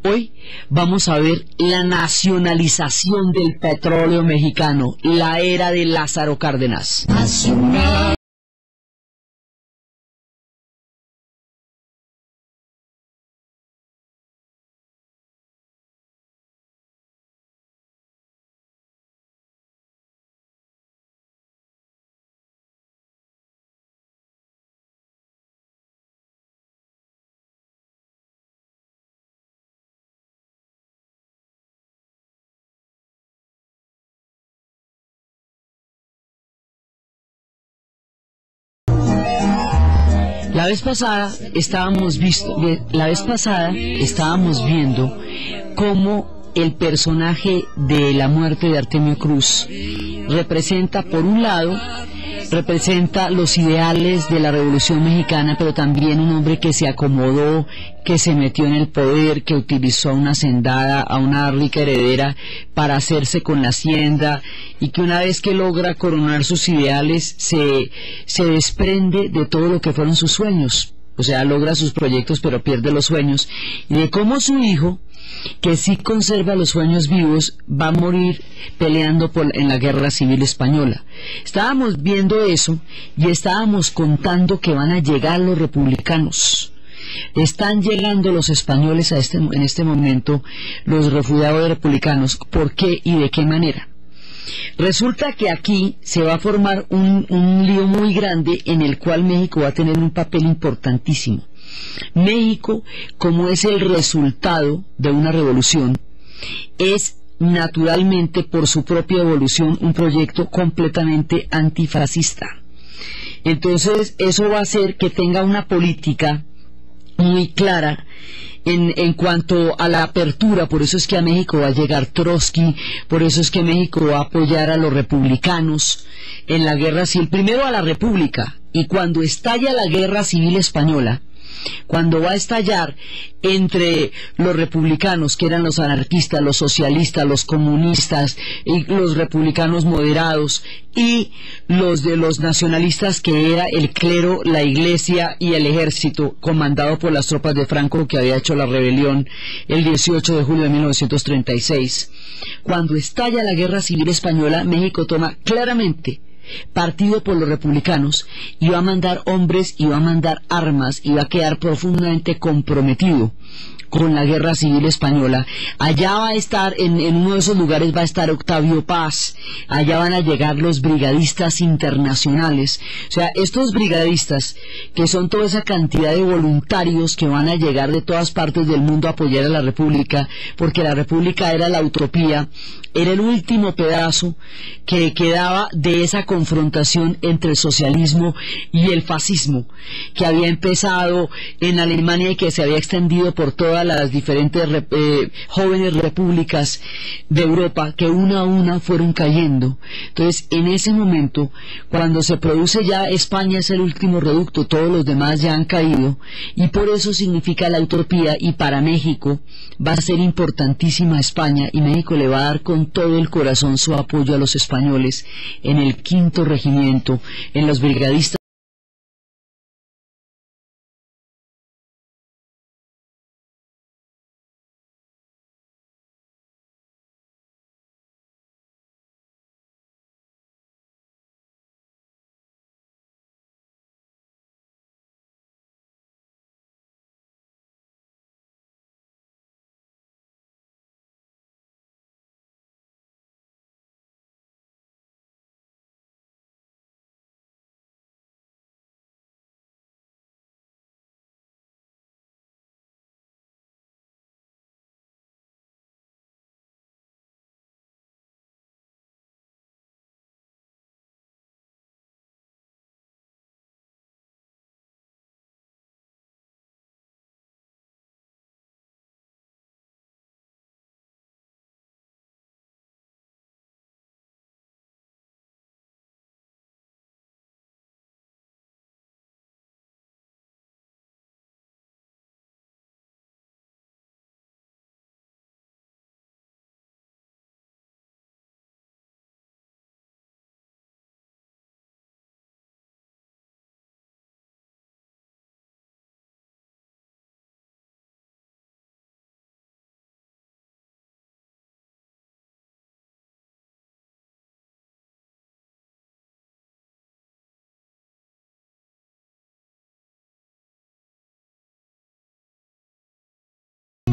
Hoy vamos a ver la nacionalización del petróleo mexicano, la era de Lázaro Cárdenas. Nacional. La vez pasada estábamos viendo cómo el personaje de la muerte de Artemio Cruz representa, por un lado, representa los ideales de la Revolución Mexicana, pero también un hombre que se acomodó, que se metió en el poder, que utilizó a una hacendada, a una rica heredera para hacerse con la hacienda, y que una vez que logra coronar sus ideales se desprende de todo lo que fueron sus sueños. O sea, logra sus proyectos pero pierde los sueños, y de cómo su hijo, que sí conserva los sueños vivos, va a morir peleando en la Guerra Civil Española. Estábamos viendo eso y estábamos contando que van a llegar los republicanos. Están llegando los españoles en este momento, los refugiados republicanos. ¿Por qué y de qué manera? Resulta que aquí se va a formar un lío muy grande en el cual México va a tener un papel importantísimo. México, como es el resultado de una revolución, es naturalmente por su propia evolución un proyecto completamente antifascista. Entonces eso va a hacer que tenga una política muy clara en cuanto a la apertura. Por eso es que a México va a llegar Trotsky, por eso es que México va a apoyar a los republicanos en la guerra civil, primero a la República, y cuando estalla la Guerra Civil Española, cuando va a estallar entre los republicanos, que eran los anarquistas, los socialistas, los comunistas, y los republicanos moderados, y los de los nacionalistas, que era el clero, la iglesia y el ejército, comandado por las tropas de Franco, que había hecho la rebelión el 18 de julio de 1936. Cuando estalla la Guerra Civil Española, México toma claramente partido por los republicanos, y va a mandar hombres, y va a mandar armas, y va a quedar profundamente comprometido con la Guerra Civil Española. Allá va a estar, en uno de esos lugares va a estar Octavio Paz, allá van a llegar los brigadistas internacionales. O sea, estos brigadistas, que son toda esa cantidad de voluntarios que van a llegar de todas partes del mundo a apoyar a la República, porque la República era la utopía, era el último pedazo que quedaba de esa confrontación entre el socialismo y el fascismo, que había empezado en Alemania y que se había extendido por todas las diferentes jóvenes repúblicas de Europa, que una a una fueron cayendo. Entonces, en ese momento, cuando se produce ya, España es el último reducto, todos los demás ya han caído, y por eso significa la utopía, y para México va a ser importantísima España, y México le va a dar con todo el corazón su apoyo a los españoles en el 5º Regimiento, en los brigadistas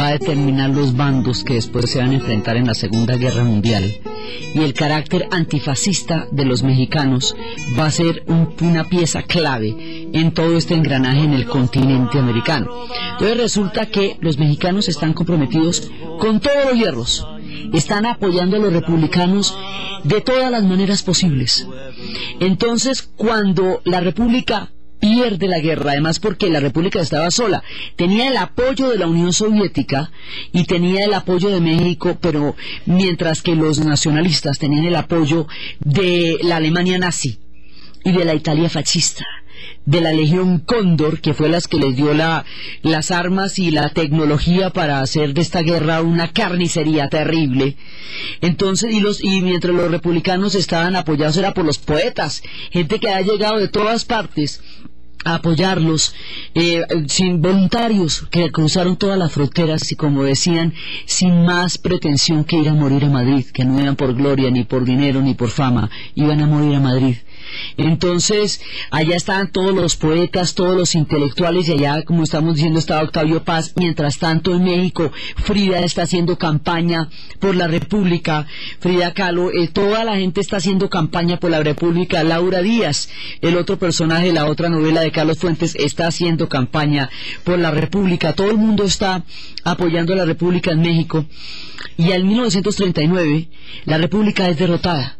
va a determinar los bandos que después se van a enfrentar en la Segunda Guerra Mundial, y el carácter antifascista de los mexicanos va a ser una pieza clave en todo este engranaje en el continente americano. Entonces resulta que los mexicanos están comprometidos con todos los hierros, están apoyando a los republicanos de todas las maneras posibles. Entonces, cuando la República pierde la guerra, además porque la República estaba sola, tenía el apoyo de la Unión Soviética y tenía el apoyo de México, pero mientras que los nacionalistas tenían el apoyo de la Alemania nazi y de la Italia fascista, de la Legión Cóndor, que fue las que les dio las armas y la tecnología para hacer de esta guerra una carnicería terrible. Entonces, y mientras los republicanos estaban apoyados era por los poetas, gente que ha llegado de todas partes a apoyarlos, sin voluntarios que cruzaron todas las fronteras y, como decían, sin más pretensión que ir a morir a Madrid, que no iban por gloria, ni por dinero, ni por fama, iban a morir a Madrid. Entonces, allá estaban todos los poetas, todos los intelectuales, y allá, como estamos diciendo, estaba Octavio Paz. Mientras tanto, en México, Frida está haciendo campaña por la República, Frida Kahlo, toda la gente está haciendo campaña por la República. Laura Díaz, el otro personaje de la otra novela de Carlos Fuentes, está haciendo campaña por la República. Todo el mundo está apoyando a la República en México, y en 1939 la República es derrotada.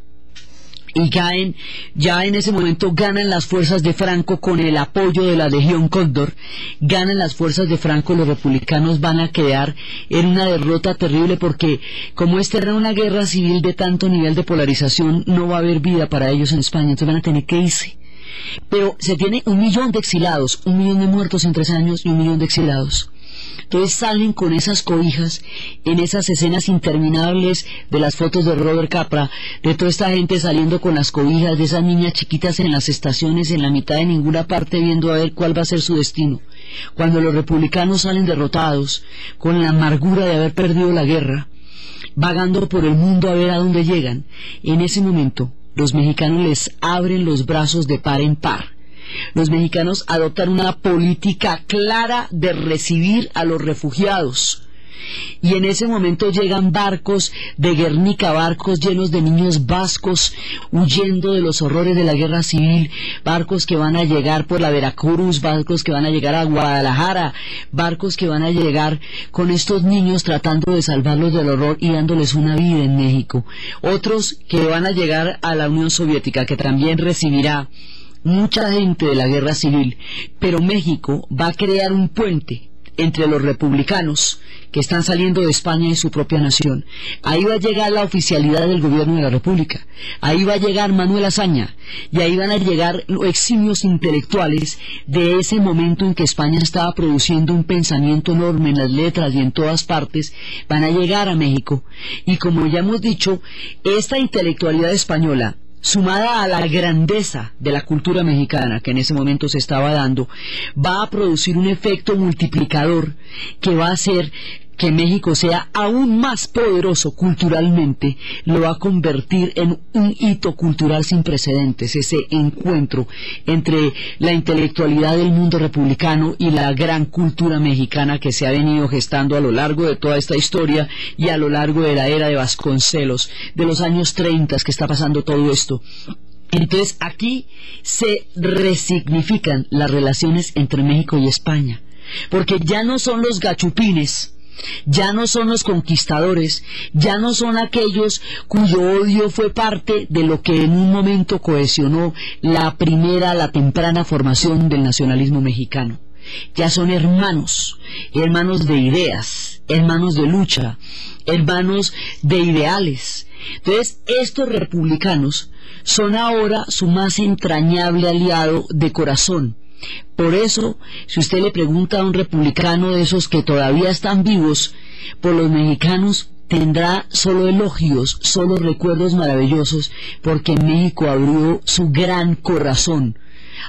Y ya en ese momento ganan las fuerzas de Franco con el apoyo de la Legión Cóndor, ganan las fuerzas de Franco. Los republicanos van a quedar en una derrota terrible, porque como esta era una guerra civil de tanto nivel de polarización, no va a haber vida para ellos en España, entonces van a tener que irse. Pero se tiene 1 millón de exilados, 1 millón de muertos en 3 años y 1 millón de exilados. Entonces salen con esas cobijas en esas escenas interminables de las fotos de Robert Capra, de toda esta gente saliendo con las cobijas, de esas niñas chiquitas en las estaciones, en la mitad de ninguna parte, viendo a ver cuál va a ser su destino. Cuando los republicanos salen derrotados, con la amargura de haber perdido la guerra, vagando por el mundo a ver a dónde llegan, en ese momento los mexicanos les abren los brazos de par en par. Los mexicanos adoptan una política clara de recibir a los refugiados, y en ese momento llegan barcos de Guernica, barcos llenos de niños vascos huyendo de los horrores de la guerra civil, barcos que van a llegar por la Veracruz, barcos que van a llegar a Guadalajara, barcos que van a llegar con estos niños tratando de salvarlos del horror y dándoles una vida en México. Otros que van a llegar a la Unión Soviética, que también recibirá mucha gente de la guerra civil, pero México va a crear un puente entre los republicanos que están saliendo de España y su propia nación. Ahí va a llegar la oficialidad del gobierno de la República, ahí va a llegar Manuel Azaña, y ahí van a llegar los eximios intelectuales de ese momento en que España estaba produciendo un pensamiento enorme en las letras y en todas partes. Van a llegar a México, y como ya hemos dicho, esta intelectualidad española, sumada a la grandeza de la cultura mexicana que en ese momento se estaba dando, va a producir un efecto multiplicador que va a hacer que México sea aún más poderoso culturalmente. Lo va a convertir en un hito cultural sin precedentes, ese encuentro entre la intelectualidad del mundo republicano y la gran cultura mexicana que se ha venido gestando a lo largo de toda esta historia y a lo largo de la era de Vasconcelos, de los años 30 que está pasando todo esto. Entonces aquí se resignifican las relaciones entre México y España, porque ya no son los gachupines, ya no son los conquistadores, ya no son aquellos cuyo odio fue parte de lo que en un momento cohesionó la temprana formación del nacionalismo mexicano. Ya son hermanos, hermanos de ideas, hermanos de lucha, hermanos de ideales. Entonces, estos republicanos son ahora su más entrañable aliado de corazón. Por eso, si usted le pregunta a un republicano de esos que todavía están vivos, por los mexicanos tendrá solo elogios, solo recuerdos maravillosos, porque México abrió su gran corazón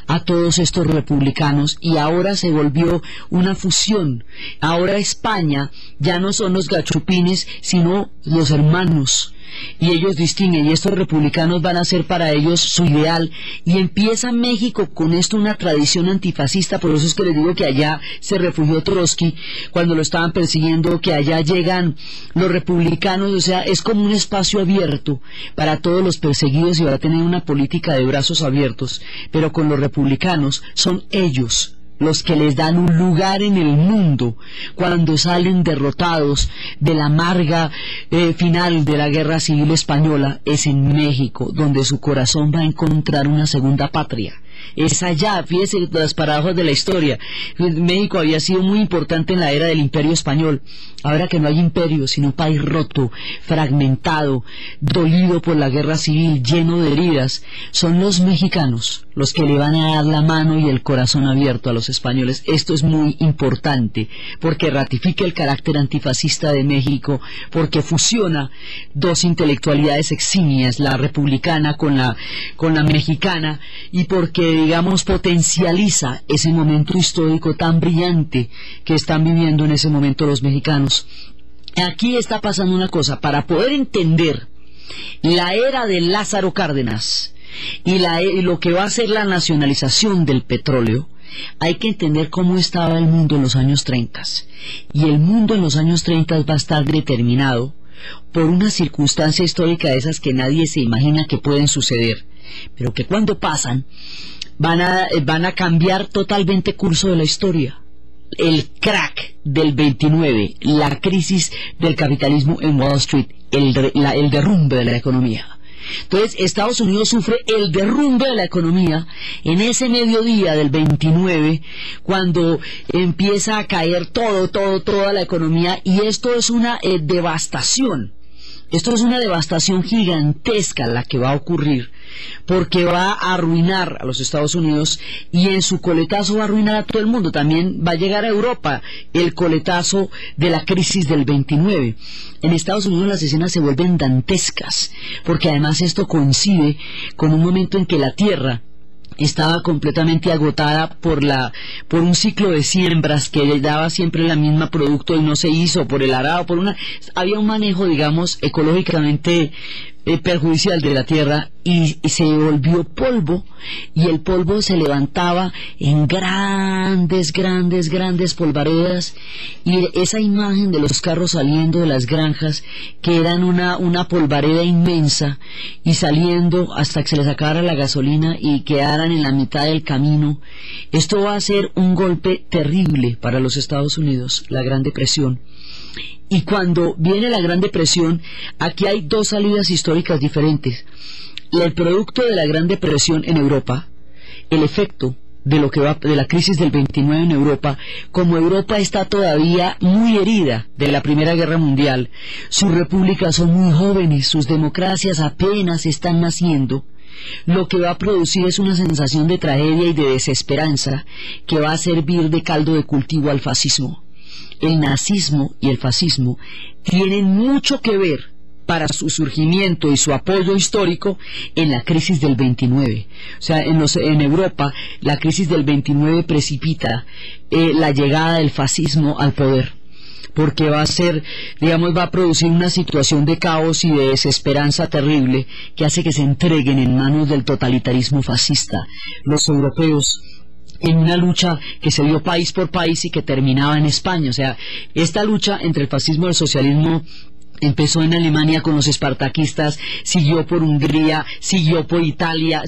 a todos estos republicanos, y ahora se volvió una fusión. Ahora España ya no son los gachupines, sino los hermanos, y ellos distinguen, y estos republicanos van a ser para ellos su ideal, y empieza México con esto una tradición antifascista. Por eso es que les digo que allá se refugió Trotsky cuando lo estaban persiguiendo, que allá llegan los republicanos, o sea, es como un espacio abierto para todos los perseguidos, y va a tener una política de brazos abiertos, pero con los republicanos son ellos los que les dan un lugar en el mundo cuando salen derrotados de la amarga final de la Guerra Civil Española. Es en México donde su corazón va a encontrar una segunda patria. Es allá, fíjese las paradojas de la historia. México había sido muy importante en la era del Imperio Español. Ahora que no hay imperio, sino un país roto, fragmentado, dolido por la guerra civil, lleno de heridas, son los mexicanos los que le van a dar la mano y el corazón abierto a los españoles. Esto es muy importante, porque ratifica el carácter antifascista de México, porque fusiona dos intelectualidades eximias, la republicana con la mexicana, y porque, digamos, potencializa ese momento histórico tan brillante que están viviendo en ese momento los mexicanos. Aquí está pasando una cosa. Para poder entender la era de Lázaro Cárdenas y lo que va a ser la nacionalización del petróleo, hay que entender cómo estaba el mundo en los años 30. Y el mundo en los años 30 va a estar determinado por una circunstancia histórica de esas que nadie se imagina que pueden suceder, pero que cuando pasan van a cambiar totalmente el curso de la historia. El crack del 29, la crisis del capitalismo en Wall Street, el derrumbe de la economía. Entonces Estados Unidos sufre el derrumbe de la economía en ese mediodía del 29, cuando empieza a caer toda la economía, y esto es una devastación. Esto es una devastación gigantesca la que va a ocurrir, porque va a arruinar a los Estados Unidos, y en su coletazo va a arruinar a todo el mundo. También va a llegar a Europa el coletazo de la crisis del 29. En Estados Unidos las escenas se vuelven dantescas, porque además esto coincide con un momento en que la tierra estaba completamente agotada por un ciclo de siembras que daba siempre la misma producto y no se hizo, por el arado, había un manejo, digamos, ecológicamente perjudicial de la tierra, y se volvió polvo, y el polvo se levantaba en grandes polvaredas, y esa imagen de los carros saliendo de las granjas, que eran una polvareda inmensa, y saliendo hasta que se les acabara la gasolina y quedaran en la mitad del camino. Esto va a ser un golpe terrible para los Estados Unidos, la Gran Depresión. Y cuando viene la Gran Depresión, aquí hay dos salidas históricas diferentes. El producto de la Gran Depresión en Europa, el efecto de la crisis del 29 en Europa, como Europa está todavía muy herida de la Primera Guerra Mundial, sus repúblicas son muy jóvenes, sus democracias apenas están naciendo, lo que va a producir es una sensación de tragedia y de desesperanza que va a servir de caldo de cultivo al fascismo. El nazismo y el fascismo tienen mucho que ver para su surgimiento y su apoyo histórico en la crisis del 29. O sea, en Europa la crisis del 29 precipita la llegada del fascismo al poder, porque va a producir una situación de caos y de desesperanza terrible que hace que se entreguen en manos del totalitarismo fascista los europeos, en una lucha que se dio país por país y que terminaba en España. O sea, esta lucha entre el fascismo y el socialismo empezó en Alemania con los espartaquistas, siguió por Hungría, siguió por Italia,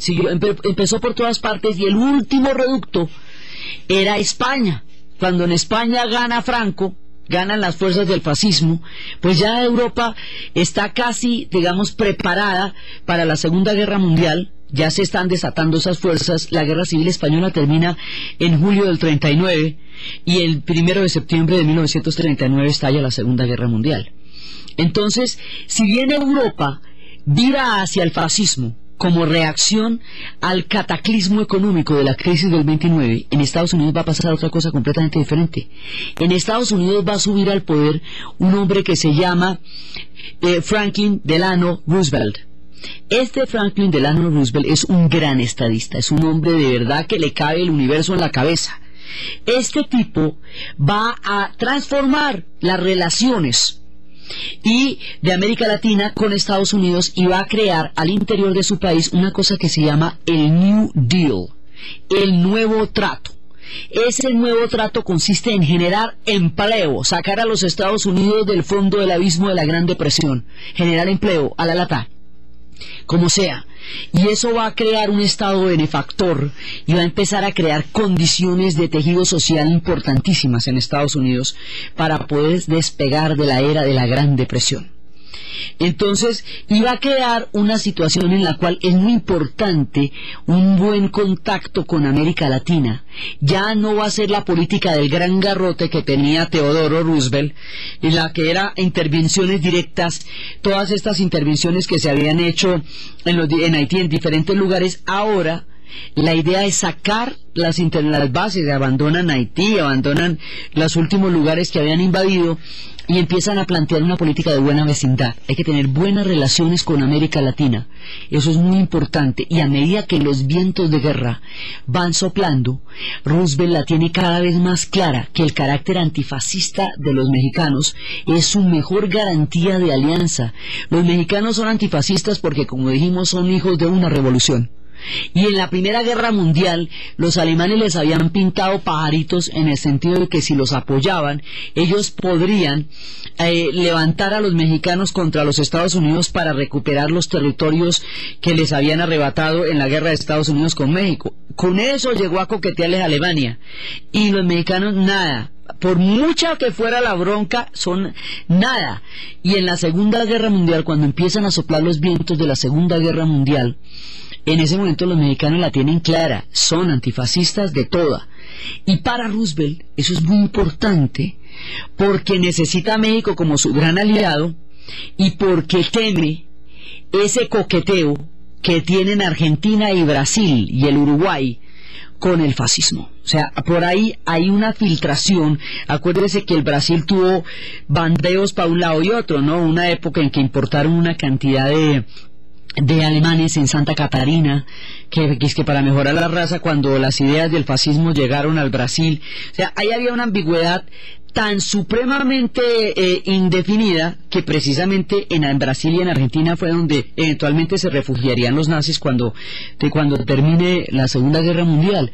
empezó por todas partes, y el último reducto era España. Cuando en España gana Franco, ganan las fuerzas del fascismo, pues ya Europa está casi, digamos, preparada para la Segunda Guerra Mundial. Ya se están desatando esas fuerzas. La Guerra Civil Española termina en julio del 39, y el 1 de septiembre de 1939 estalla la Segunda Guerra Mundial. Entonces, si bien Europa vira hacia el fascismo como reacción al cataclismo económico de la crisis del 29, en Estados Unidos va a pasar otra cosa completamente diferente. En Estados Unidos va a subir al poder un hombre que se llama Franklin Delano Roosevelt. Este Franklin Delano Roosevelt es un gran estadista, es un hombre de verdad que le cabe el universo en la cabeza. Este tipo va a transformar las relaciones y de América Latina con Estados Unidos, y va a crear al interior de su país una cosa que se llama el New Deal, el nuevo trato. Ese nuevo trato consiste en generar empleo, sacar a los Estados Unidos del fondo del abismo de la Gran Depresión, generar empleo a la lata, como sea. Y eso va a crear un estado benefactor y va a empezar a crear condiciones de tejido social importantísimas en Estados Unidos para poder despegar de la era de la Gran Depresión. Entonces, iba a crear una situación en la cual es muy importante un buen contacto con América Latina. Ya no va a ser la política del gran garrote que tenía Teodoro Roosevelt, en la que era intervenciones directas, todas estas intervenciones que se habían hecho en Haití, en diferentes lugares. Ahora la idea es sacar las bases, abandonan Haití, abandonan los últimos lugares que habían invadido y empiezan a plantear una política de buena vecindad. Hay que tener buenas relaciones con América Latina, eso es muy importante, y a medida que los vientos de guerra van soplando, Roosevelt la tiene cada vez más clara, que el carácter antifascista de los mexicanos es su mejor garantía de alianza. Los mexicanos son antifascistas porque, como dijimos, son hijos de una revolución. Y en la Primera Guerra Mundial los alemanes les habían pintado pajaritos en el sentido de que si los apoyaban ellos podrían levantar a los mexicanos contra los Estados Unidos para recuperar los territorios que les habían arrebatado en la guerra de Estados Unidos con México. Con eso llegó a coquetearles a Alemania, y los mexicanos nada, por mucha que fuera la bronca, son nada. Y en la Segunda Guerra Mundial, cuando empiezan a soplar los vientos de la Segunda Guerra Mundial, en ese momento los mexicanos la tienen clara, son antifascistas de toda. Y para Roosevelt eso es muy importante, porque necesita a México como su gran aliado y porque teme ese coqueteo que tienen Argentina y Brasil y el Uruguay con el fascismo. O sea, por ahí hay una filtración. Acuérdese que el Brasil tuvo bandeos para un lado y otro, ¿no? Una época en que importaron una cantidad de alemanes en Santa Catarina, que es que para mejorar la raza, cuando las ideas del fascismo llegaron al Brasil. O sea, ahí había una ambigüedad tan supremamente indefinida, que precisamente en Brasil y en Argentina fue donde eventualmente se refugiarían los nazis cuando termine la Segunda Guerra Mundial.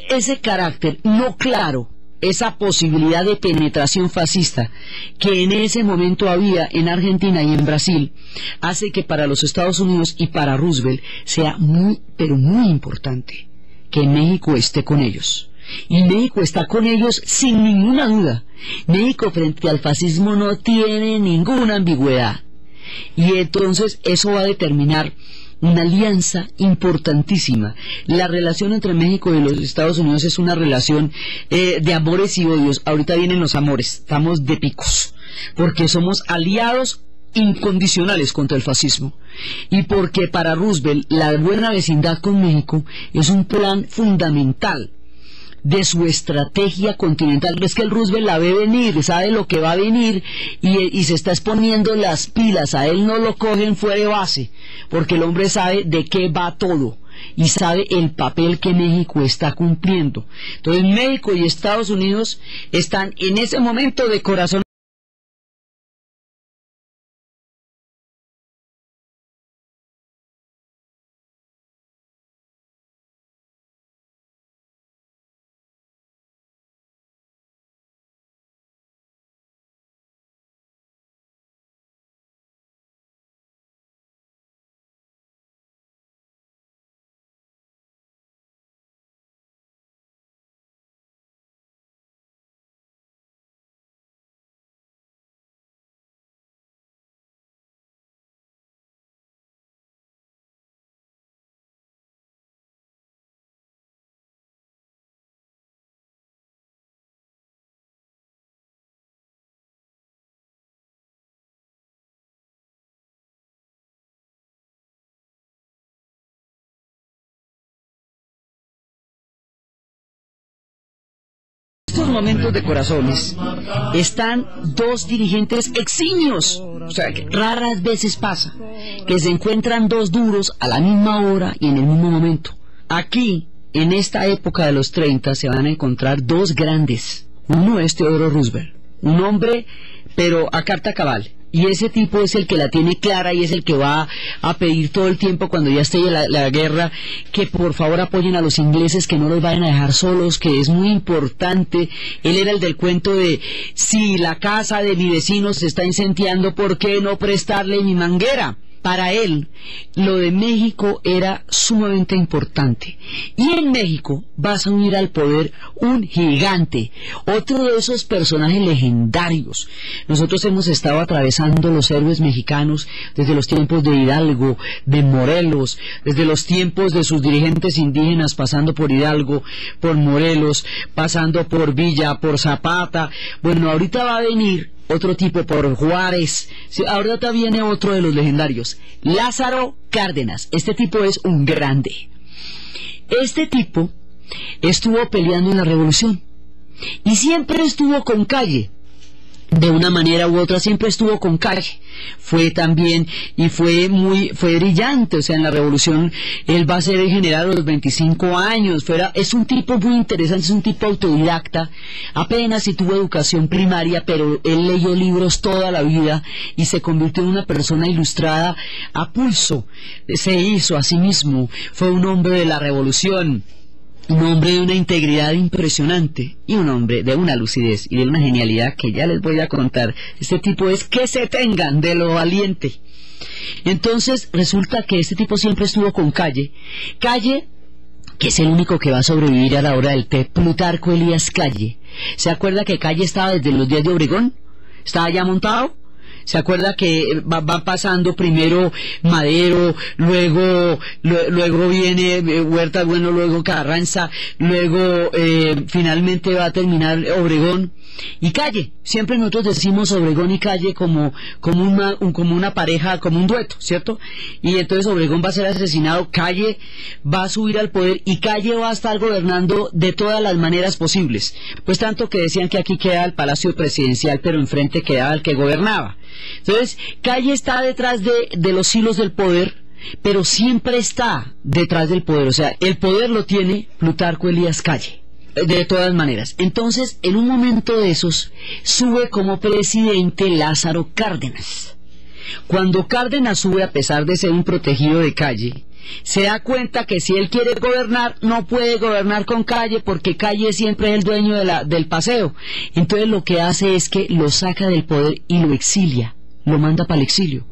Ese carácter no claro, esa posibilidad de penetración fascista que en ese momento había en Argentina y en Brasil, hace que para los Estados Unidos y para Roosevelt sea muy, pero muy importante que México esté con ellos. Y México está con ellos sin ninguna duda. México frente al fascismo no tiene ninguna ambigüedad. Y entonces eso va a determinar una alianza importantísima. La relación entre México y los Estados Unidos es una relación de amores y odios. Ahorita vienen los amores, estamos de picos, porque somos aliados incondicionales contra el fascismo, y porque para Roosevelt la buena vecindad con México es un plan fundamental de su estrategia continental. Es que el Roosevelt la ve venir, sabe lo que va a venir y se está exponiendo las pilas. A él no lo cogen fuera de base, porque el hombre sabe de qué va todo y sabe el papel que México está cumpliendo. Entonces México y Estados Unidos están en ese momento de corazón. En estos momentos de corazones están dos dirigentes eximios, o sea, que raras veces pasa que se encuentran dos duros a la misma hora y en el mismo momento. Aquí, en esta época de los 30, se van a encontrar dos grandes. Uno es Teodoro Roosevelt, un hombre pero a carta cabal, y ese tipo es el que la tiene clara y es el que va a pedir todo el tiempo cuando ya esté la guerra que por favor apoyen a los ingleses, que no los vayan a dejar solos, que es muy importante. Él era el del cuento de si la casa de mi vecino se está incendiando, ¿por qué no prestarle mi manguera? Para él, lo de México era sumamente importante. Y en México vas a unir al poder un gigante, otro de esos personajes legendarios. Nosotros hemos estado atravesando los héroes mexicanos desde los tiempos de Hidalgo, de Morelos, desde los tiempos de sus dirigentes indígenas, pasando por Hidalgo, por Morelos, pasando por Villa, por Zapata. Bueno, ahorita va a venir otro tipo por Juárez. Ahorita viene otro de los legendarios, Lázaro Cárdenas. Este tipo es un grande. Este tipo estuvo peleando en la revolución y siempre estuvo con Calle. De una manera u otra siempre estuvo con Calle. Fue también, y fue brillante, o sea, en la revolución él va a ser el general a los 25 años, es un tipo muy interesante, es un tipo autodidacta, apenas si tuvo educación primaria, pero él leyó libros toda la vida y se convirtió en una persona ilustrada a pulso, se hizo a sí mismo, fue un hombre de la revolución, un hombre de una integridad impresionante y un hombre de una lucidez y de una genialidad que ya les voy a contar. Este tipo es que se tengan de lo valiente. Entonces resulta que este tipo siempre estuvo con Calle, que es el único que va a sobrevivir a la hora del té, Plutarco Elías Calle. ¿Se acuerda que Calle estaba desde los días de Obregón? ¿Estaba ya montado? ¿Se acuerda que va pasando primero Madero, luego viene Huerta Bueno, luego Carranza, luego finalmente va a terminar Obregón y Calle? Siempre nosotros decimos Obregón y Calle como una pareja, como un dueto, ¿cierto? Y entonces Obregón va a ser asesinado, Calle va a subir al poder y Calle va a estar gobernando de todas las maneras posibles. Pues tanto que decían que aquí quedaba el Palacio Presidencial, pero enfrente quedaba el que gobernaba. Entonces, Calle está detrás de los hilos del poder, pero siempre está detrás del poder. O sea, el poder lo tiene Plutarco Elías Calle, de todas maneras. Entonces, en un momento de esos, sube como presidente Lázaro Cárdenas. Cuando Cárdenas sube, a pesar de ser un protegido de Calle, se da cuenta que si él quiere gobernar, no puede gobernar con Calle, porque Calle siempre es el dueño del paseo. Entonces lo que hace es que lo saca del poder y lo exilia, lo manda para el exilio.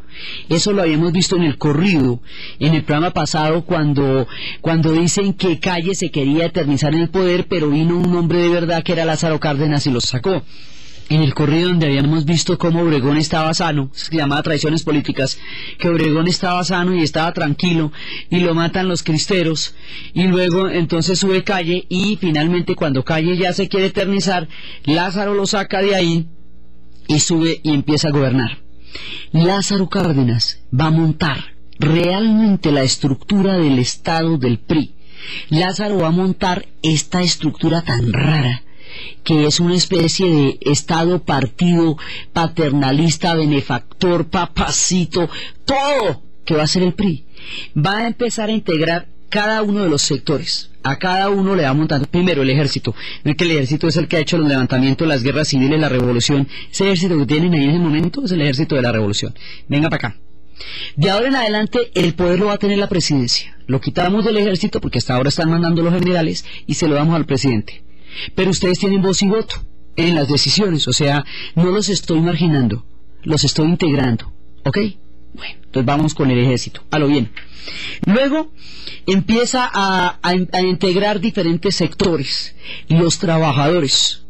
Eso lo habíamos visto en el corrido, en el programa pasado, cuando dicen que Calle se quería eternizar en el poder, pero vino un hombre de verdad que era Lázaro Cárdenas y lo sacó. En el corrido donde habíamos visto cómo Obregón estaba sano, se llamaba Traiciones Políticas, que Obregón estaba sano y estaba tranquilo, y lo matan los cristeros, y luego entonces sube Calle, y finalmente cuando Calle ya se quiere eternizar, Lázaro lo saca de ahí, y sube y empieza a gobernar. Lázaro Cárdenas va a montar realmente la estructura del Estado del PRI. Lázaro va a montar esta estructura tan rara, que es una especie de Estado partido paternalista, benefactor, papacito, todo que va a ser el PRI. Va a empezar a integrar cada uno de los sectores. A cada uno le va a montar primero el ejército. ¿No? Que el ejército es el que ha hecho los levantamientos, las guerras civiles, la revolución. Ese ejército que tienen ahí en ese momento es el ejército de la revolución. Venga para acá. De ahora en adelante el poder lo va a tener la presidencia. Lo quitamos del ejército porque hasta ahora están mandando los generales y se lo damos al presidente. Pero ustedes tienen voz y voto en las decisiones, o sea, no los estoy marginando, los estoy integrando, ¿ok? Bueno, entonces vamos con el ejército, a lo bien. Luego empieza a integrar diferentes sectores, los trabajadores.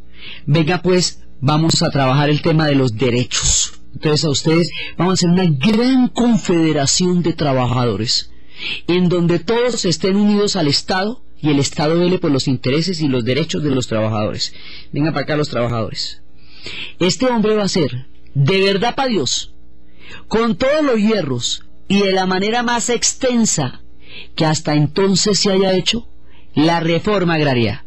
Venga pues, vamos a trabajar el tema de los derechos. Entonces a ustedes vamos a hacer una gran confederación de trabajadores, en donde todos estén unidos al Estado, y el Estado vele por los intereses y los derechos de los trabajadores. Venga para acá los trabajadores. Este hombre va a ser, de verdad para Dios, con todos los hierros y de la manera más extensa que hasta entonces se haya hecho, la reforma agraria.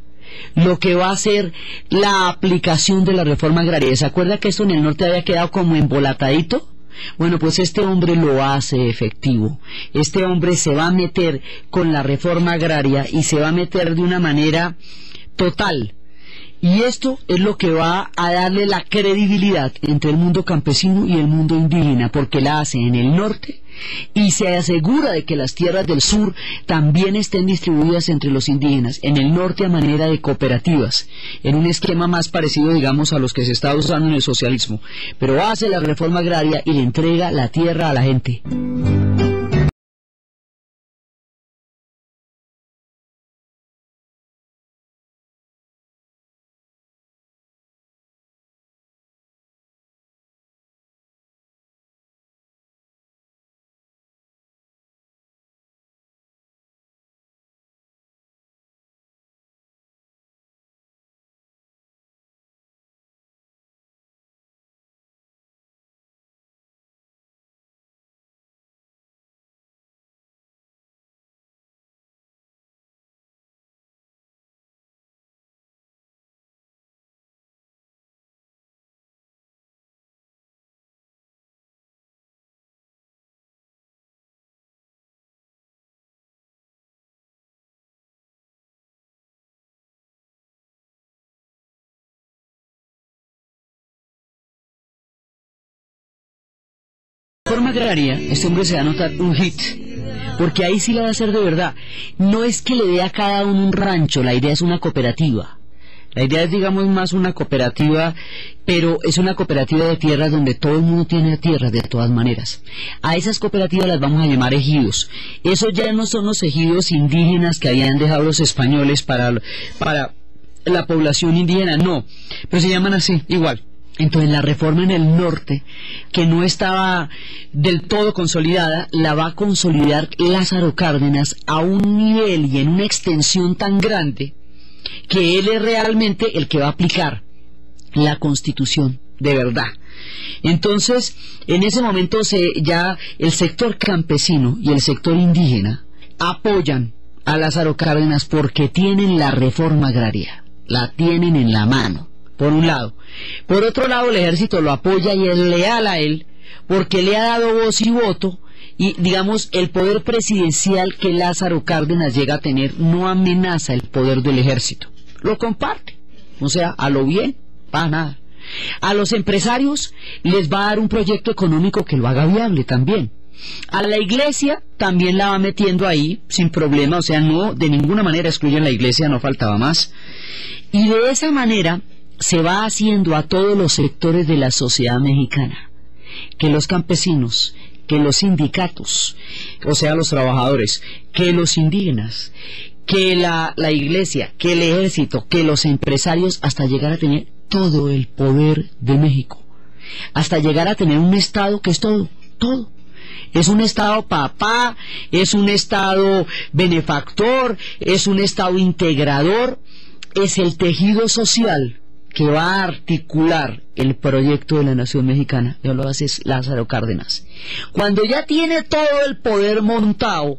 Lo que va a ser la aplicación de la reforma agraria. ¿Se acuerda que esto en el norte había quedado como embolatadito? Bueno, pues este hombre lo hace efectivo. Este hombre se va a meter con la reforma agraria y se va a meter de una manera total. Y esto es lo que va a darle la credibilidad entre el mundo campesino y el mundo indígena, porque la hace en el norte y se asegura de que las tierras del sur también estén distribuidas entre los indígenas, en el norte a manera de cooperativas, en un esquema más parecido, digamos, a los que se está usando en el socialismo, pero hace la reforma agraria y le entrega la tierra a la gente. La reforma agraria, este hombre se va a notar un hit, porque ahí sí la va a hacer de verdad. No es que le dé a cada uno un rancho, la idea es una cooperativa. La idea es, digamos, más una cooperativa, pero es una cooperativa de tierras donde todo el mundo tiene tierras de todas maneras. A esas cooperativas las vamos a llamar ejidos. Esos ya no son los ejidos indígenas que habían dejado los españoles para la población indígena, no, pero se llaman así, igual. Entonces la reforma en el norte, que no estaba del todo consolidada, la va a consolidar Lázaro Cárdenas a un nivel y en una extensión tan grande que él es realmente el que va a aplicar la Constitución de verdad. Entonces, en ese momento ya el sector campesino y el sector indígena apoyan a Lázaro Cárdenas porque tienen la reforma agraria, la tienen en la mano. Por un lado. Por otro lado, el ejército lo apoya y es leal a él porque le ha dado voz y voto y, digamos, el poder presidencial que Lázaro Cárdenas llega a tener no amenaza el poder del ejército. Lo comparte. O sea, a lo bien, para nada. A los empresarios les va a dar un proyecto económico que lo haga viable también. A la iglesia también la va metiendo ahí sin problema, o sea, no, de ninguna manera excluyen la iglesia, no faltaba más. Y de esa manera se va haciendo a todos los sectores de la sociedad mexicana, que los campesinos, que los sindicatos, o sea, los trabajadores, que los indígenas, que la iglesia, que el ejército, que los empresarios, hasta llegar a tener todo el poder de México, hasta llegar a tener un Estado que es todo, todo. Es un Estado papá, es un Estado benefactor, es un Estado integrador, es el tejido social que va a articular el proyecto de la nación mexicana. Ya lo hace Lázaro Cárdenas. Cuando ya tiene todo el poder montado,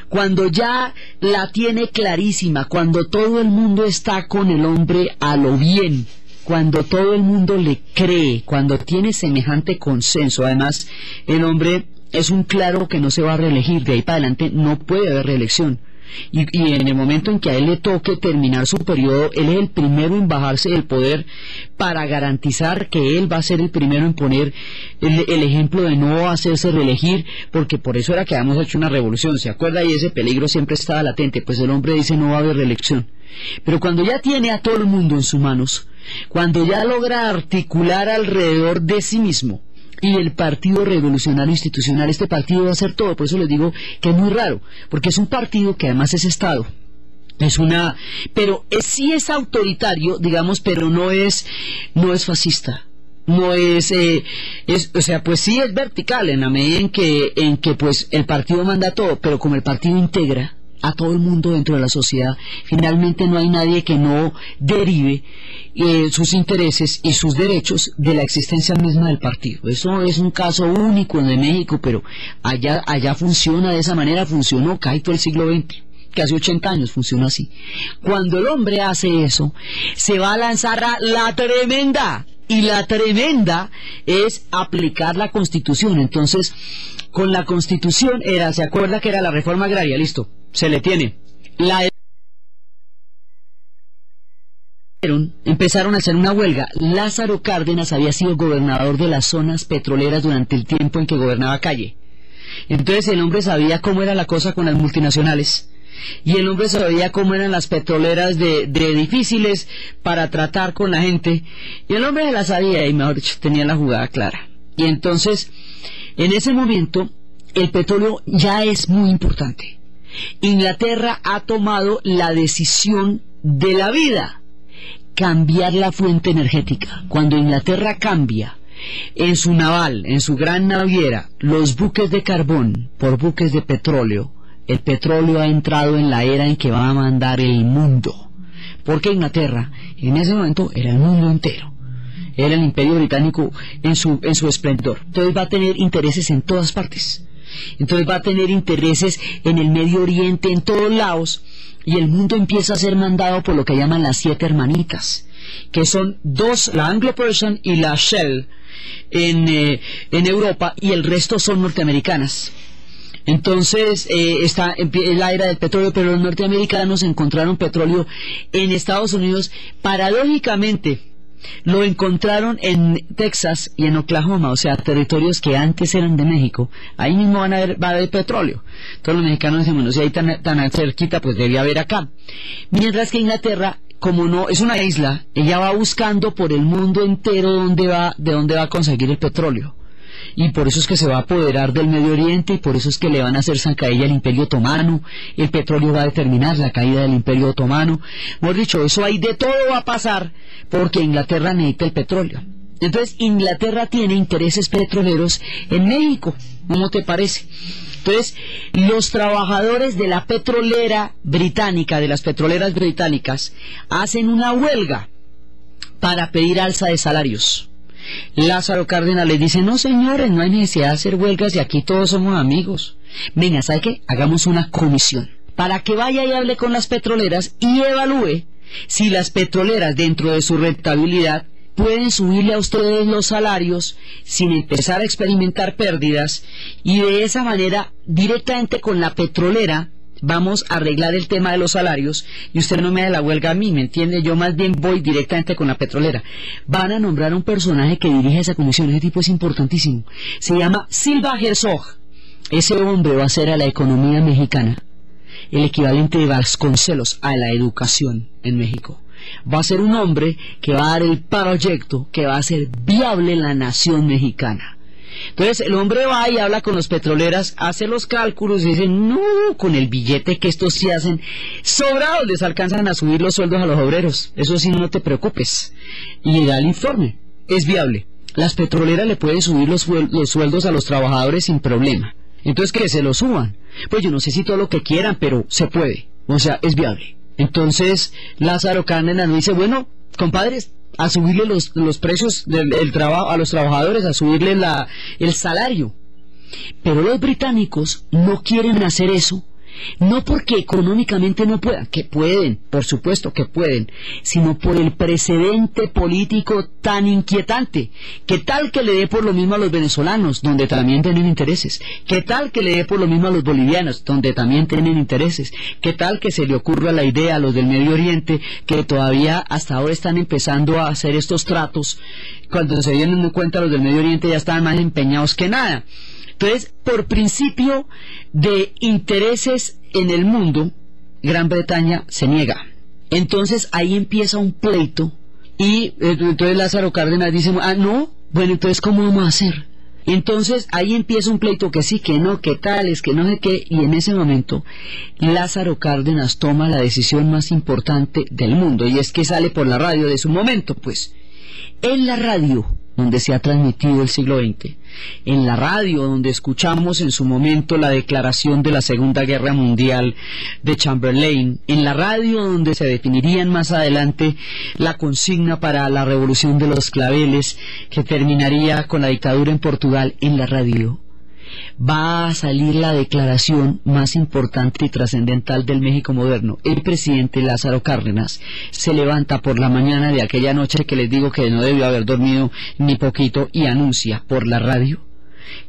cuando ya la tiene clarísima, cuando todo el mundo está con el hombre a lo bien, cuando todo el mundo le cree, cuando tiene semejante consenso, además el hombre es un claro que no se va a reelegir, de ahí para adelante no puede haber reelección. Y en el momento en que a él le toque terminar su periodo, él es el primero en bajarse del poder para garantizar que él va a ser el primero en poner el ejemplo de no hacerse reelegir, porque por eso era que habíamos hecho una revolución, ¿se acuerda? Y ese peligro siempre estaba latente, pues el hombre dice no va a haber reelección. Pero cuando ya tiene a todo el mundo en sus manos, cuando ya logra articular alrededor de sí mismo y el Partido Revolucionario Institucional, este partido va a hacer todo. Por eso les digo que es muy raro, porque es un partido que además es Estado, pero sí es autoritario, digamos, pero no es fascista, no o sea, pues sí es vertical en la medida en que pues el partido manda todo, pero como el partido integra a todo el mundo dentro de la sociedad, finalmente no hay nadie que no derive sus intereses y sus derechos de la existencia misma del partido. Eso es un caso único en México, pero allá funciona de esa manera, funcionó casi todo el siglo XX, casi 80 años funcionó así. Cuando el hombre hace eso, se va a lanzar a la tremenda, y la tremenda es aplicar la Constitución. Entonces, con la Constitución ¿se acuerda que era la reforma agraria? Listo, se le tiene. La empezaron a hacer una huelga. Lázaro Cárdenas había sido gobernador de las zonas petroleras durante el tiempo en que gobernaba Calle. Entonces el hombre sabía cómo era la cosa con las multinacionales. Y el hombre sabía cómo eran las petroleras de difíciles para tratar con la gente. Y el hombre se la sabía y, mejor dicho, tenía la jugada clara. Y entonces, en ese momento, el petróleo ya es muy importante. Inglaterra ha tomado la decisión de la vida: cambiar la fuente energética. Cuando Inglaterra cambia en su naval, en su gran naviera, los buques de carbón por buques de petróleo, el petróleo ha entrado en la era en que va a mandar el mundo. Porque Inglaterra, en ese momento, era el mundo entero. Era el Imperio Británico en su esplendor. Entonces va a tener intereses en todas partes. Entonces va a tener intereses en el Medio Oriente, en todos lados. Y el mundo empieza a ser mandado por lo que llaman las 7 hermanitas, que son dos, la Anglo-Persian y la Shell en Europa, y el resto son norteamericanas. Entonces está la era del petróleo, pero los norteamericanos encontraron petróleo en Estados Unidos. Paradójicamente lo encontraron en Texas y en Oklahoma, o sea, territorios que antes eran de México. Ahí mismo va a haber petróleo. Todos los mexicanos dicen, bueno, si hay tan cerquita, pues debía haber acá. Mientras que Inglaterra, como no es una isla, ella va buscando por el mundo entero de dónde va a conseguir el petróleo. Y por eso es que se va a apoderar del Medio Oriente, y por eso es que le van a hacer zancadilla al Imperio Otomano. El petróleo va a determinar la caída del Imperio Otomano. Mejor dicho, eso hay de todo va a pasar, porque Inglaterra necesita el petróleo. Entonces Inglaterra tiene intereses petroleros en México. ¿Cómo te parece? Entonces, los trabajadores de la petrolera británica, de las petroleras británicas, hacen una huelga para pedir alza de salarios. Lázaro Cárdenas les dice, no señores, no hay necesidad de hacer huelgas y aquí todos somos amigos. Venga, ¿sabe qué? Hagamos una comisión para que vaya y hable con las petroleras y evalúe si las petroleras, dentro de su rentabilidad, pueden subirle a ustedes los salarios sin empezar a experimentar pérdidas, y de esa manera, directamente con la petrolera, vamos a arreglar el tema de los salarios, y usted no me da la huelga a mí, ¿me entiende? Yo más bien voy directamente con la petrolera. Van a nombrar a un personaje que dirige esa comisión. Ese tipo es importantísimo. Se llama Silva Herzog. Ese hombre va a hacer a la economía mexicana el equivalente de Vasconcelos a la educación en México. Va a ser un hombre que va a dar el proyecto que va a hacer viable la nación mexicana. Entonces el hombre va y habla con los petroleras, hace los cálculos y dice, no, con el billete que estos sí hacen, sobrados les alcanzan a subir los sueldos a los obreros, eso sí, no te preocupes. Y da el informe, es viable. Las petroleras le pueden subir los sueldos a los trabajadores sin problema. Entonces que se los suban. Pues yo no sé si todo lo que quieran, pero se puede, o sea, es viable. Entonces Lázaro Cárdenas dice, bueno, compadres, a subirle los precios del trabajo a los trabajadores, a subirle el salario. Pero los británicos no quieren hacer eso, no porque económicamente no puedan, que pueden, por supuesto que pueden, sino por el precedente político tan inquietante. ¿Qué tal que le dé por lo mismo a los venezolanos, donde también tienen intereses? ¿Qué tal que le dé por lo mismo a los bolivianos, donde también tienen intereses? ¿Qué tal que se le ocurra la idea a los del Medio Oriente, que todavía hasta ahora están empezando a hacer estos tratos? Cuando se dieron cuenta, los del Medio Oriente ya estaban más empeñados que nada. Entonces, por principio de intereses en el mundo, Gran Bretaña se niega. Entonces ahí empieza un pleito, y entonces Lázaro Cárdenas dice, no, bueno, entonces ¿cómo vamos a hacer? Entonces ahí empieza un pleito, que sí, que no, que tales, que no sé qué, y en ese momento Lázaro Cárdenas toma la decisión más importante del mundo, y es que sale por la radio de su momento, pues. En la radio donde se ha transmitido el siglo XX, en la radio donde escuchamos en su momento la declaración de la Segunda Guerra Mundial de Chamberlain, en la radio donde se definirían más adelante la consigna para la Revolución de los Claveles, que terminaría con la dictadura en Portugal, en la radio va a salir la declaración más importante y trascendental del México moderno. El presidente Lázaro Cárdenas se levanta por la mañana de aquella noche que les digo que no debió haber dormido ni poquito, y anuncia por la radio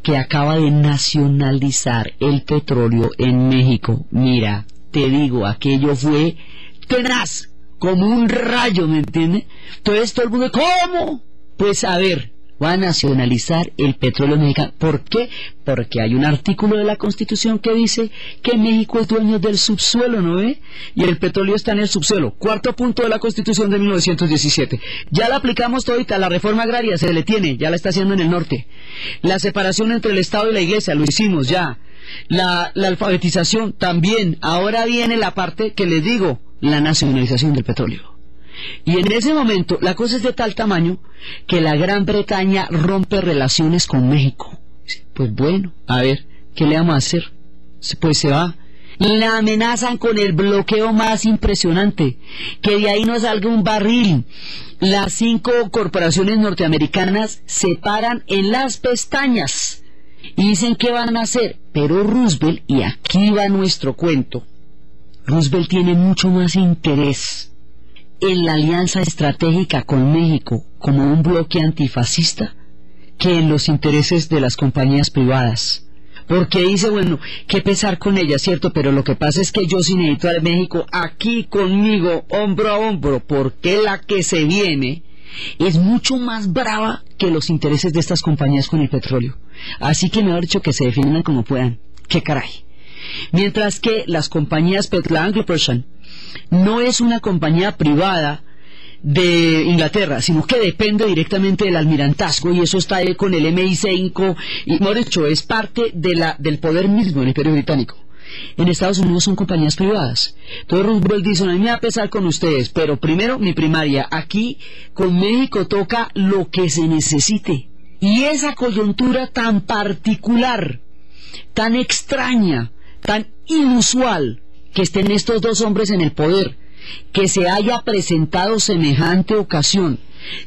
que acaba de nacionalizar el petróleo en México. Mira, te digo, aquello fue tenaz, como un rayo, ¿me entiende? Entonces todo el mundo, ¿cómo? Pues a ver, va a nacionalizar el petróleo mexicano. ¿Por qué? Porque hay un artículo de la Constitución que dice que México es dueño del subsuelo, ¿no ve? Y el petróleo está en el subsuelo. Cuarto punto de la Constitución de 1917. Ya la aplicamos todita, la reforma agraria se le tiene, ya la está haciendo en el norte. La separación entre el Estado y la Iglesia, lo hicimos ya. La alfabetización también. Ahora viene la parte que les digo, la nacionalización del petróleo. Y en ese momento la cosa es de tal tamaño que la Gran Bretaña rompe relaciones con México. Pues bueno, a ver, ¿qué le vamos a hacer? Pues se va. La amenazan con el bloqueo más impresionante, que de ahí no salga un barril. Las 5 corporaciones norteamericanas se paran en las pestañas y dicen qué van a hacer. Pero Roosevelt, y aquí va nuestro cuento, Roosevelt tiene mucho más interés en la alianza estratégica con México como un bloque antifascista que en los intereses de las compañías privadas, porque dice, bueno, qué pesar con ellas, cierto, pero lo que pasa es que yo sí necesito a México aquí conmigo, hombro a hombro, porque la que se viene es mucho más brava que los intereses de estas compañías con el petróleo, así que mejor dicho que se defiendan como puedan, qué caray. Mientras que las compañías, la Anglo-Prussian no es una compañía privada de Inglaterra, sino que depende directamente del almirantazgo, y eso está ahí con el MI5, y mejor dicho, es parte del poder mismo del Imperio Británico. En Estados Unidos son compañías privadas. Entonces Roosevelt dice, a mí me va a pesar con ustedes, pero primero mi primaria, aquí con México toca lo que se necesite. Y esa coyuntura tan particular, tan extraña, tan inusual, que estén estos dos hombres en el poder, que se haya presentado semejante ocasión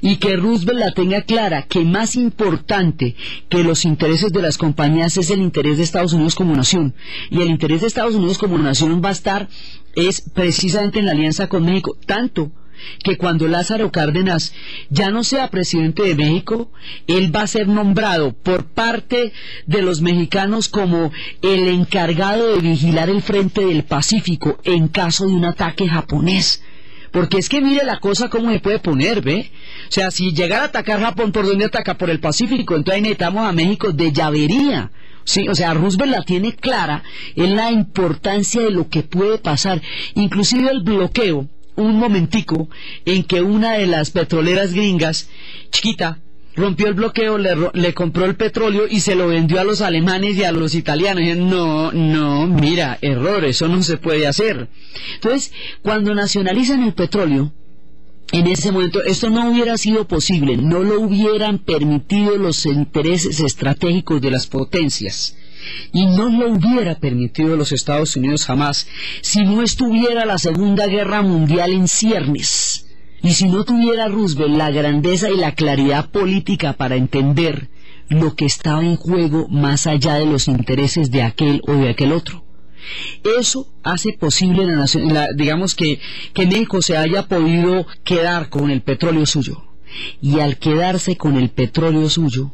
y que Roosevelt la tenga clara, que más importante que los intereses de las compañías es el interés de Estados Unidos como nación, y el interés de Estados Unidos como nación va a estar es precisamente en la alianza con México, tanto que cuando Lázaro Cárdenas ya no sea presidente de México, él va a ser nombrado por parte de los mexicanos como el encargado de vigilar el frente del Pacífico en caso de un ataque japonés. Porque es que mire la cosa cómo se puede poner, ¿ve? O sea, si llegara a atacar Japón, ¿por dónde ataca? Por el Pacífico. Entonces necesitamos a México de llavería. Sí, o sea, Roosevelt la tiene clara en la importancia de lo que puede pasar. Inclusive el bloqueo, un momentico en que una de las petroleras gringas, chiquita, rompió el bloqueo, le compró el petróleo y se lo vendió a los alemanes y a los italianos. Y no, mira, error, eso no se puede hacer. Entonces, cuando nacionalizan el petróleo, en ese momento esto no hubiera sido posible, no lo hubieran permitido los intereses estratégicos de las potencias. Y no lo hubiera permitido los Estados Unidos jamás, si no estuviera la Segunda Guerra Mundial en ciernes, y si no tuviera Roosevelt la grandeza y la claridad política para entender lo que estaba en juego más allá de los intereses de aquel o de aquel otro. Eso hace posible digamos que México se haya podido quedar con el petróleo suyo, y al quedarse con el petróleo suyo,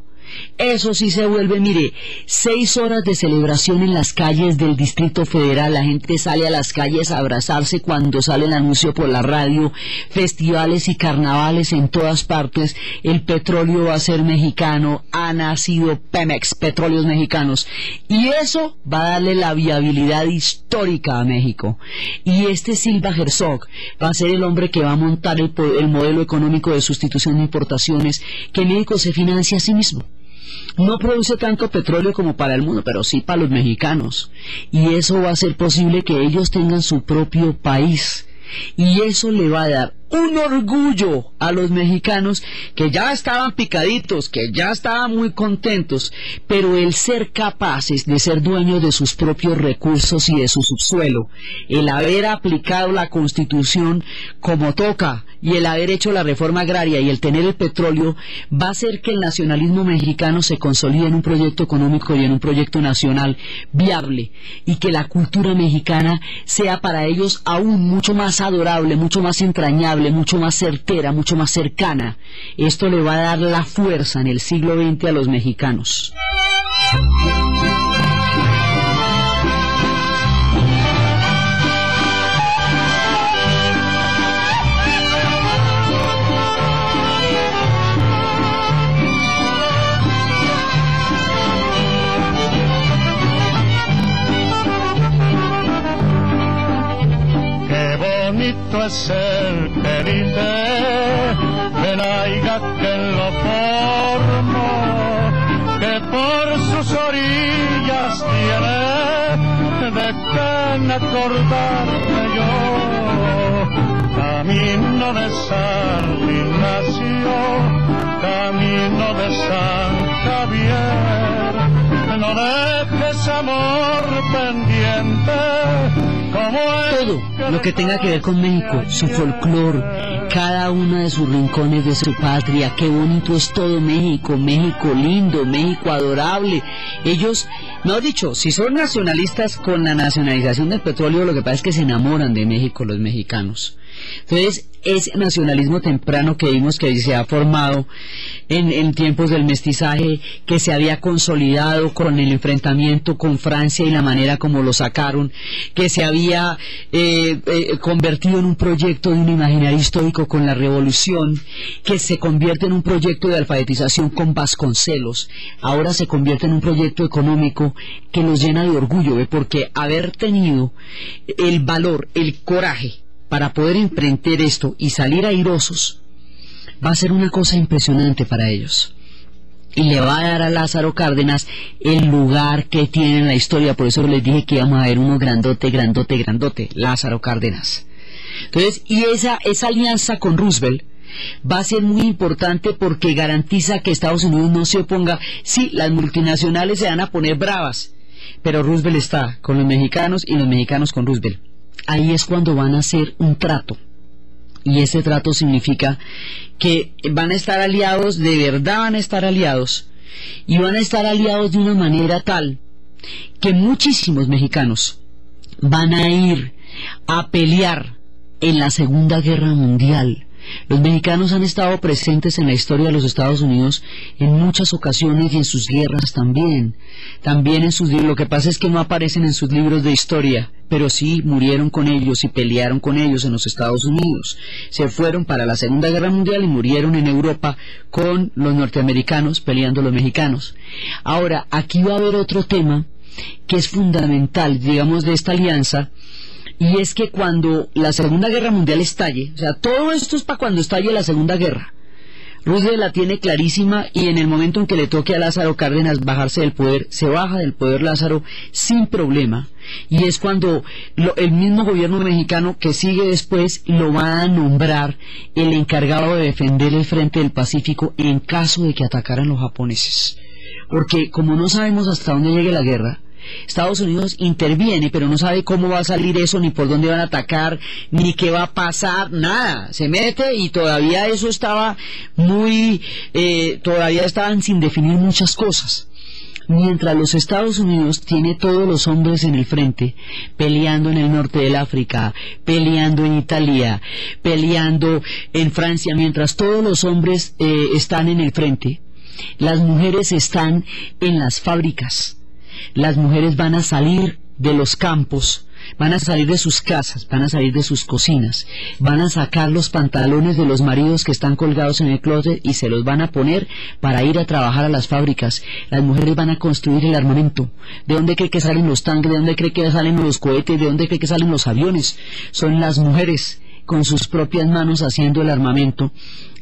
eso sí se vuelve, mire, 6 horas de celebración en las calles del Distrito Federal. La gente sale a las calles a abrazarse cuando sale el anuncio por la radio, festivales y carnavales en todas partes. El petróleo va a ser mexicano, ha nacido Pemex, Petróleos Mexicanos, y eso va a darle la viabilidad histórica a México. Y este Silva Herzog va a ser el hombre que va a montar el modelo económico de sustitución de importaciones, que México se financia a sí mismo. No produce tanto petróleo como para el mundo, pero sí para los mexicanos. Y eso va a hacer posible que ellos tengan su propio país. Y eso le va a dar un orgullo a los mexicanos, que ya estaban picaditos, que ya estaban muy contentos, pero el ser capaces de ser dueños de sus propios recursos y de su subsuelo, el haber aplicado la Constitución como toca y el haber hecho la reforma agraria y el tener el petróleo, va a hacer que el nacionalismo mexicano se consolide en un proyecto económico y en un proyecto nacional viable, y que la cultura mexicana sea para ellos aún mucho más adorable, mucho más entrañable, mucho más certera, mucho más cercana. Esto le va a dar la fuerza en el siglo XX a los mexicanos. bonito es el que dice que naiga que lo formo, que por sus orillas tiene de qué acordarme yo. Camino de San Ignacio, camino de San Javier, no dejes amor pendiente. Todo lo que tenga que ver con México, su folclore, cada uno de sus rincones de su patria, qué bonito es todo México, México lindo, México adorable. Ellos, no dicho, si son nacionalistas con la nacionalización del petróleo, lo que pasa es que se enamoran de México los mexicanos. Entonces, ese nacionalismo temprano que vimos que se ha formado en tiempos del mestizaje, que se había consolidado con el enfrentamiento con Francia y la manera como lo sacaron, que se había convertido en un proyecto de un imaginario histórico con la revolución, que se convierte en un proyecto de alfabetización con Vasconcelos, ahora se convierte en un proyecto económico que los llena de orgullo, porque haber tenido el valor, el coraje para poder emprender esto y salir airosos va a ser una cosa impresionante para ellos, y le va a dar a Lázaro Cárdenas el lugar que tiene en la historia. Por eso les dije que íbamos a ver uno grandote, grandote, grandote, Lázaro Cárdenas. Entonces, y esa alianza con Roosevelt va a ser muy importante porque garantiza que Estados Unidos no se oponga. Sí, las multinacionales se van a poner bravas, pero Roosevelt está con los mexicanos y los mexicanos con Roosevelt. Ahí es cuando van a hacer un trato, y ese trato significa que van a estar aliados, de verdad van a estar aliados, y van a estar aliados de una manera tal que muchísimos mexicanos van a ir a pelear en la Segunda Guerra Mundial. Los mexicanos han estado presentes en la historia de los Estados Unidos en muchas ocasiones y en sus guerras también en sus libros. Lo que pasa es que no aparecen en sus libros de historia, pero sí murieron con ellos y pelearon con ellos en los Estados Unidos. Se fueron para la Segunda Guerra Mundial y murieron en Europa con los norteamericanos peleando los mexicanos. Ahora, aquí va a haber otro tema que es fundamental, digamos, de esta alianza, y es que cuando la Segunda Guerra Mundial estalle, o sea, todo esto es para cuando estalle la Segunda Guerra, Roosevelt la tiene clarísima, y en el momento en que le toque a Lázaro Cárdenas bajarse del poder, se baja del poder Lázaro sin problema, y es cuando el mismo gobierno mexicano que sigue después lo va a nombrar el encargado de defender el frente del Pacífico en caso de que atacaran los japoneses, porque como no sabemos hasta dónde llegue la guerra, Estados Unidos interviene, pero no sabe cómo va a salir eso, ni por dónde van a atacar, ni qué va a pasar, nada. Se mete y todavía eso estaba todavía estaban sin definir muchas cosas. Mientras los Estados Unidos tiene todos los hombres en el frente, peleando en el norte del África, peleando en Italia, peleando en Francia, mientras todos los hombres están en el frente, las mujeres están en las fábricas. Las mujeres van a salir de los campos, van a salir de sus casas, van a salir de sus cocinas, van a sacar los pantalones de los maridos que están colgados en el closet y se los van a poner para ir a trabajar a las fábricas. Las mujeres van a construir el armamento. ¿De dónde cree que salen los tanques? ¿De dónde cree que salen los cohetes? ¿De dónde cree que salen los aviones? Son las mujeres con sus propias manos haciendo el armamento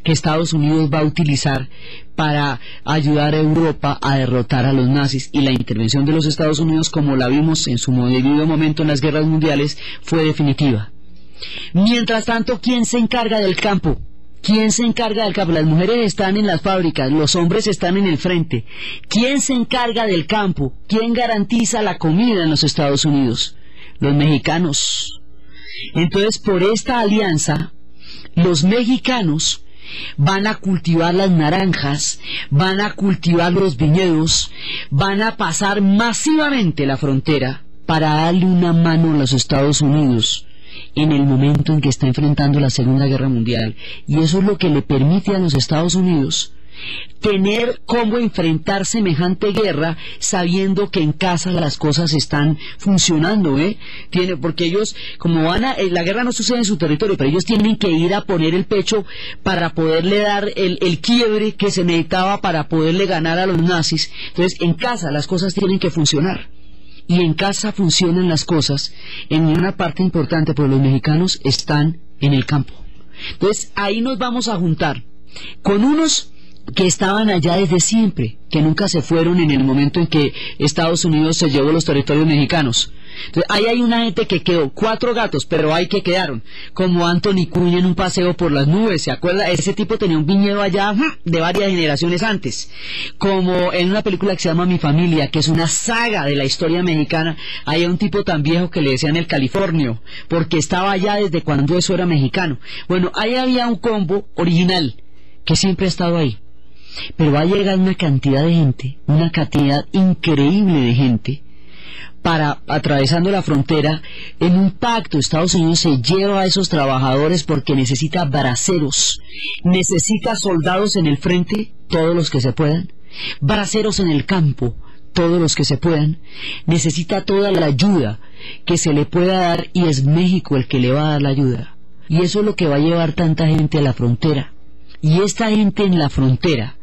que Estados Unidos va a utilizar para ayudar a Europa a derrotar a los nazis. Y la intervención de los Estados Unidos, como la vimos en su debido momento en las guerras mundiales, fue definitiva. Mientras tanto, ¿quién se encarga del campo? ¿Quién se encarga del campo? Las mujeres están en las fábricas, los hombres están en el frente. ¿Quién se encarga del campo? ¿Quién garantiza la comida en los Estados Unidos? Los mexicanos. Entonces, por esta alianza, los mexicanos van a cultivar las naranjas, van a cultivar los viñedos, van a pasar masivamente la frontera para darle una mano a los Estados Unidos en el momento en que está enfrentando la Segunda Guerra Mundial. Y eso es lo que le permite a los Estados Unidos tener cómo enfrentar semejante guerra sabiendo que en casa las cosas están funcionando, porque ellos, como la guerra no sucede en su territorio, pero ellos tienen que ir a poner el pecho para poderle dar el quiebre que se necesitaba para poderle ganar a los nazis. Entonces en casa las cosas tienen que funcionar. y en casa funcionan las cosas, en una parte importante, pues los mexicanos están en el campo. Entonces ahí nos vamos a juntar con unos que estaban allá desde siempre, que nunca se fueron en el momento en que Estados Unidos se llevó los territorios mexicanos. Entonces, ahí hay una gente que quedó, 4 gatos, pero hay que quedaron, como Anthony Cunha en Un paseo por las nubes, ¿se acuerda? Ese tipo tenía un viñedo allá de varias generaciones antes, como en una película que se llama Mi Familia, que es una saga de la historia mexicana. Hay un tipo tan viejo que le decían el Californio, porque estaba allá desde cuando eso era mexicano. Bueno, ahí había un combo original, que siempre ha estado ahí. Pero va a llegar una cantidad de gente, una cantidad increíble de gente, atravesando la frontera, en un pacto. Estados Unidos se lleva a esos trabajadores porque necesita braceros, necesita soldados en el frente, todos los que se puedan, braceros en el campo, todos los que se puedan, necesita toda la ayuda que se le pueda dar, y es México el que le va a dar la ayuda. Y eso es lo que va a llevar tanta gente a la frontera. Y esta gente en la frontera,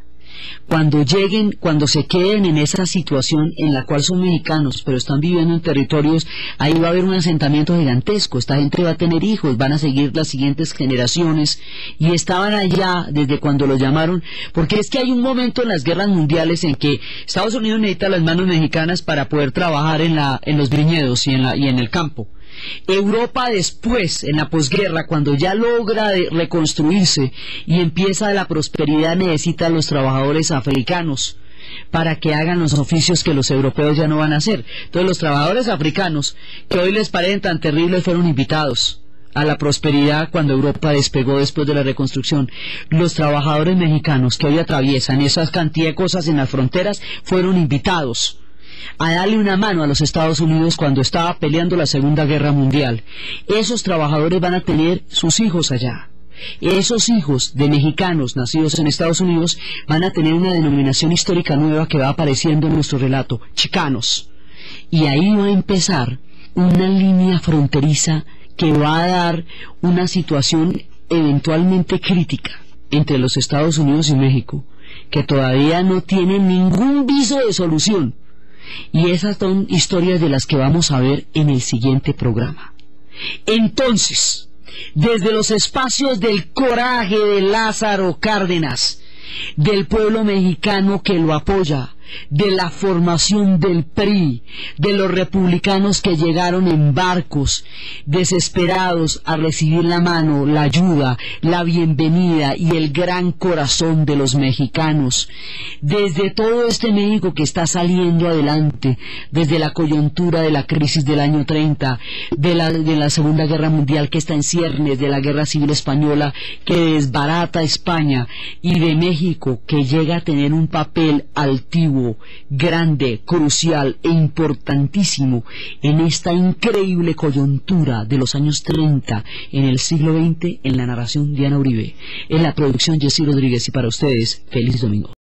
cuando lleguen, cuando se queden en esa situación en la cual son mexicanos, pero están viviendo en territorios, ahí va a haber un asentamiento gigantesco. Esta gente va a tener hijos, van a seguir las siguientes generaciones, y estaban allá desde cuando los llamaron, porque es que hay un momento en las guerras mundiales en que Estados Unidos necesita las manos mexicanas para poder trabajar en los viñedos y en el campo. Europa después, en la posguerra, cuando ya logra reconstruirse y empieza la prosperidad, necesita a los trabajadores africanos para que hagan los oficios que los europeos ya no van a hacer. Entonces los trabajadores africanos, que hoy les parecen tan terribles, fueron invitados a la prosperidad cuando Europa despegó después de la reconstrucción. Los trabajadores mexicanos que hoy atraviesan esas cantidad de cosas en las fronteras fueron invitados a darle una mano a los Estados Unidos cuando estaba peleando la Segunda Guerra Mundial. Esos trabajadores van a tener sus hijos allá. Esos hijos de mexicanos nacidos en Estados Unidos van a tener una denominación histórica nueva que va apareciendo en nuestro relato: chicanos. Y ahí va a empezar una línea fronteriza que va a dar una situación eventualmente crítica entre los Estados Unidos y México, que todavía no tiene ningún viso de solución. Y esas son historias de las que vamos a ver en el siguiente programa. Entonces, desde los espacios del coraje de Lázaro Cárdenas, del pueblo mexicano que lo apoya, de la formación del PRI, de los republicanos que llegaron en barcos, desesperados a recibir la mano, la ayuda, la bienvenida y el gran corazón de los mexicanos, desde todo este México que está saliendo adelante, desde la coyuntura de la crisis del año 30, de la Segunda Guerra Mundial que está en ciernes, de la Guerra Civil Española que desbarata España, y de México que llega a tener un papel altivo, grande, crucial e importantísimo en esta increíble coyuntura de los años 30 en el siglo XX. En la narración, Diana Uribe, en la producción, Jessy Rodríguez, y para ustedes, feliz domingo.